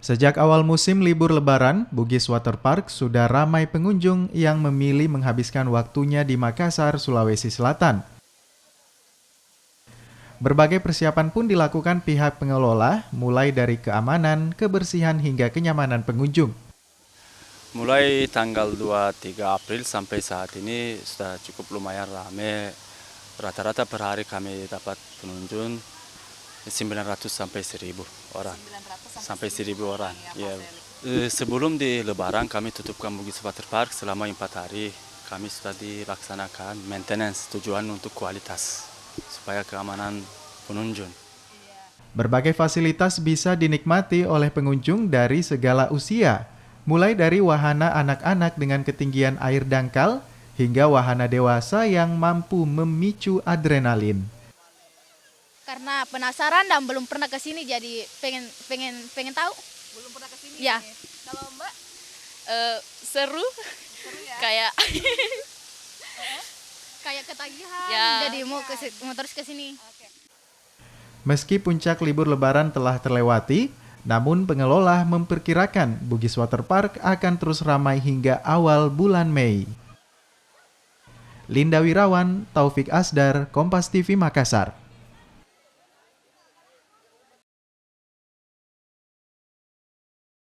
Sejak awal musim libur Lebaran, Bugis Waterpark sudah ramai pengunjung yang memilih menghabiskan waktunya di Makassar, Sulawesi Selatan. Berbagai persiapan pun dilakukan pihak pengelola, mulai dari keamanan, kebersihan hingga kenyamanan pengunjung. Mulai tanggal 23 April sampai saat ini sudah cukup lumayan ramai. Rata-rata per hari kami dapat pengunjung 900 sampai 1000 orang. 900 Sampai 1000 orang. Ya. Ya. Sebelum di Lebaran kami tutupkan Bugis Waterpark selama 4 hari. Kami sudah dilaksanakan maintenance tujuan untuk kualitas supaya keamanan pengunjung. Berbagai fasilitas bisa dinikmati oleh pengunjung dari segala usia, mulai dari wahana anak-anak dengan ketinggian air dangkal hingga wahana dewasa yang mampu memicu adrenalin. Karena penasaran dan belum pernah ke sini, jadi pengen tahu. Belum pernah ke sini. Ya. Kalau Mbak Seru ya. kayak ketagihan. Ya. Jadi mau terus ke sini. Meski puncak libur Lebaran telah terlewati, namun pengelola memperkirakan Bugis Waterpark akan terus ramai hingga awal bulan Mei. Linda Wirawan, Taufik Asdar, Kompas TV Makassar.